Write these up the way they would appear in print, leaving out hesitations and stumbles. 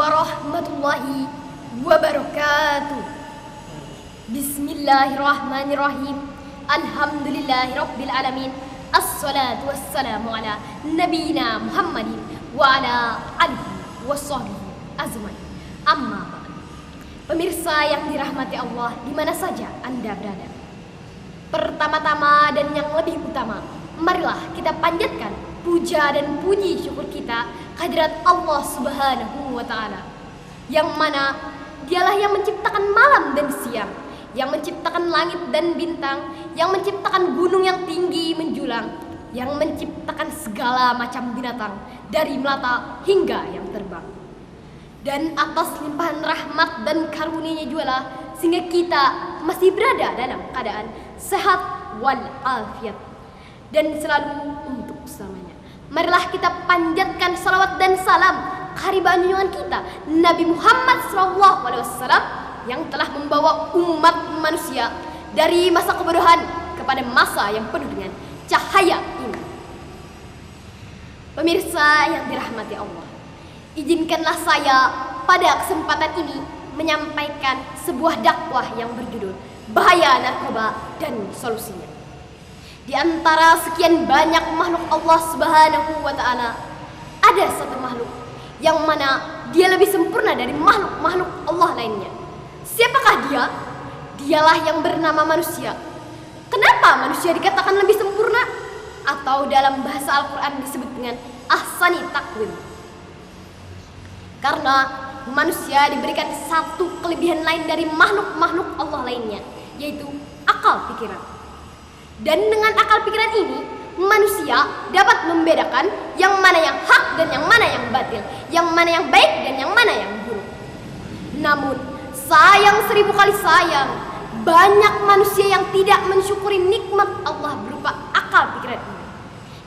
warahmatullahi wabarakatuh. Bismillahirrahmanirrahim. Alhamdulillahi rabbil alamin. Assalatu wassalamu ala nabiyina Muhammadin wa ala alihi washabbihi azman. Amma ba'd. Pemirsa yang dirahmati Allah di mana saja Anda berada. Pertama-tama dan yang lebih utama, marilah kita panjatkan puja dan puji syukur kita kehadirat Allah Subhanahu wa Ta'ala, yang mana Dialah yang menciptakan malam dan siang, yang menciptakan langit dan bintang, yang menciptakan gunung yang tinggi menjulang, yang menciptakan segala macam binatang dari melata hingga yang terbang. Dan atas limpahan rahmat dan karunia-Nya jualah sehingga kita masih berada dalam keadaan sehat walafiat dan selalu untuk selamanya. Marilah kita panjatkan salawat dan salam kehadirat junjungan kita Nabi Muhammad SAW yang telah membawa umat manusia dari masa kebodohan kepada masa yang penuh dengan cahaya iman. Pemirsa yang dirahmati Allah, izinkanlah saya pada kesempatan ini menyampaikan sebuah dakwah yang berjudul Bahaya Narkoba dan Solusinya. Di antara sekian banyak makhluk Allah Subhanahu wa Ta'ala, ada satu makhluk yang mana dia lebih sempurna dari makhluk-makhluk Allah lainnya. Siapakah dia? Dialah yang bernama manusia. Kenapa manusia dikatakan lebih sempurna? Atau dalam bahasa Al-Quran disebut dengan ahsani taqwim. Karena manusia diberikan satu kelebihan lain dari makhluk-makhluk Allah lainnya, yaitu akal pikiran. Dan dengan akal pikiran ini, manusia dapat membedakan yang mana yang hak dan yang mana yang batil, yang mana yang baik dan yang mana yang buruk. Namun, sayang 1000 kali sayang, banyak manusia yang tidak mensyukuri nikmat Allah berupa akal pikiran ini.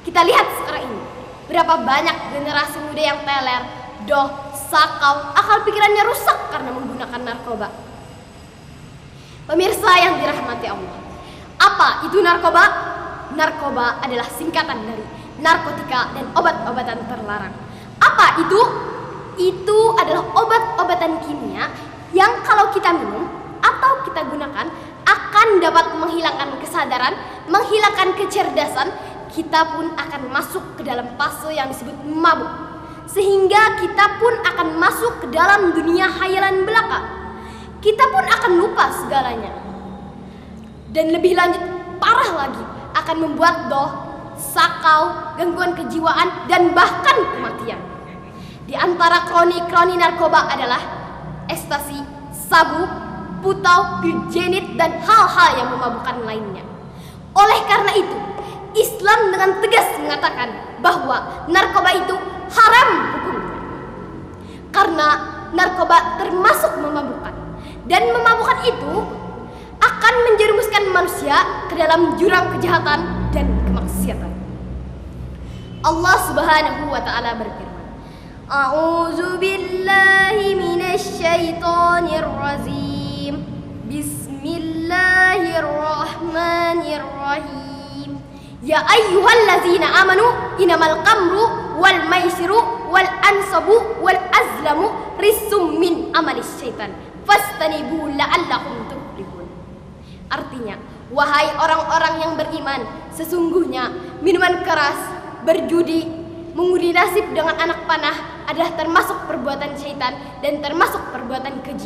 Kita lihat sekarang ini, berapa banyak generasi muda yang teler, sakau, akal pikirannya rusak karena menggunakan narkoba. Pemirsa yang dirahmati Allah, apa itu narkoba? Narkoba adalah singkatan dari narkotika dan obat-obatan terlarang. Apa itu? Itu adalah obat-obatan kimia yang kalau kita minum atau kita gunakan akan dapat menghilangkan kesadaran, menghilangkan kecerdasan. Kita pun akan masuk ke dalam fase yang disebut mabuk, sehingga kita pun akan masuk ke dalam dunia khayalan belaka. Kita pun akan lupa segalanya. Dan lebih lanjut, parah lagi, akan membuat sakau, gangguan kejiwaan, dan bahkan kematian. Di antara kroni-kroni narkoba adalah ekstasi, sabu, putau, pil-jenit, dan hal-hal yang memabukkan lainnya. Oleh karena itu, Islam dengan tegas mengatakan bahwa narkoba itu haram hukumnya. Karena narkoba termasuk memabukkan. Dan memabukkan itu akan menjerumuskan manusia ke dalam jurang kejahatan dan kemaksiatan. Allah Subhanahu wa Ta'ala berfirman, A'udzu billahi minasy syaithanir rajim. Bismillahirrahmanirrahim. Ya ayyuhallazina amanu innamal khamru wal maisiru wal ansabu wal azlamu rizqum min amalis syaitan fastanibu la'allakum tuflihun. Artinya, wahai orang-orang yang beriman, sesungguhnya minuman keras, berjudi, mengundi nasib dengan anak panah adalah termasuk perbuatan syaitan dan termasuk perbuatan keji.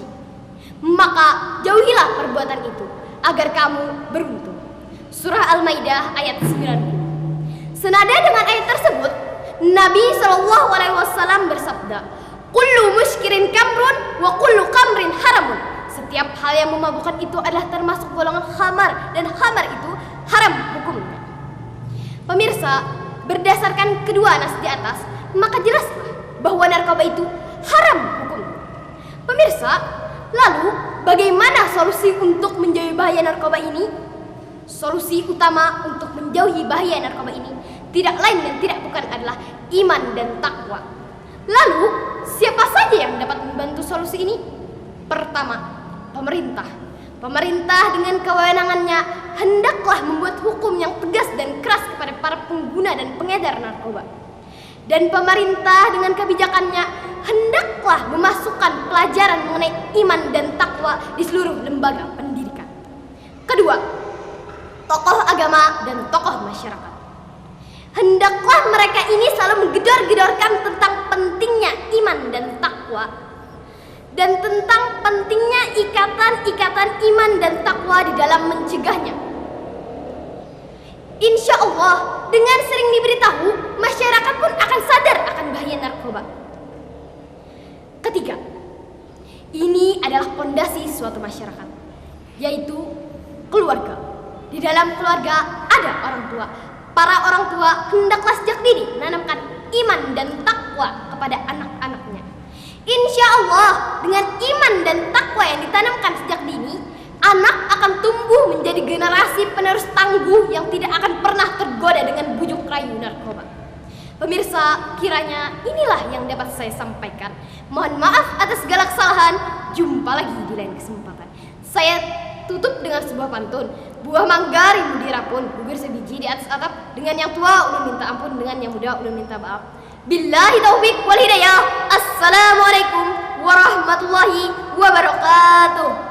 Maka jauhilah perbuatan itu agar kamu beruntung. Surah Al-Maidah ayat 90. Senada dengan ayat tersebut, Nabi SAW bersabda, Kullu muskirin kamrun wa kullu kamrin haramun. Setiap hal yang memabukkan itu adalah termasuk golongan khamar, dan khamar itu haram hukumnya. Pemirsa, berdasarkan kedua nas di atas, maka jelaslah bahwa narkoba itu haram hukumnya. Pemirsa, lalu bagaimana solusi untuk menjauhi bahaya narkoba ini? Solusi utama untuk menjauhi bahaya narkoba ini tidak lain dan tidak bukan adalah iman dan takwa. Lalu, siapa saja yang dapat membantu solusi ini? Pertama, pemerintah. Pemerintah dengan kewenangannya hendaklah membuat hukum yang tegas dan keras kepada para pengguna dan pengedar narkoba. Dan pemerintah dengan kebijakannya hendaklah memasukkan mengenai iman dan takwa di seluruh lembaga pendidikan. Kedua, tokoh agama dan tokoh masyarakat. Hendaklah mereka ini selalu menggedor-gedorkan tentang pentingnya iman dan takwa, dan tentang pentingnya ikatan-ikatan iman dan takwa di dalam mencegahnya. Insya Allah, dengan sering diberitahu, masyarakat pun akan sadar akan bahaya narkoba. Ketiga, ini adalah fondasi suatu masyarakat, yaitu keluarga. Di dalam keluarga ada orang tua. Para orang tua hendaklah sejak dini menanamkan iman dan takwa kepada anak-anaknya. Insya Allah, dengan iman dan takwa yang ditanamkan sejak dini, anak akan tumbuh menjadi generasi penerus tangguh yang tidak akan pernah tergoda dengan bujuk rayu narkoba. Pemirsa, kiranya inilah yang dapat saya sampaikan. Mohon maaf atas segala kesalahan. Jumpa lagi di lain kesempatan. Saya tutup dengan sebuah pantun. Buah mangga ribu dirapun, gugur sebiji di atas atap. Dengan yang tua ulun minta ampun, dengan yang muda ulun minta maaf. Billahi taufiq wal hidayah. Assalamualaikum warahmatullahi wabarakatuh.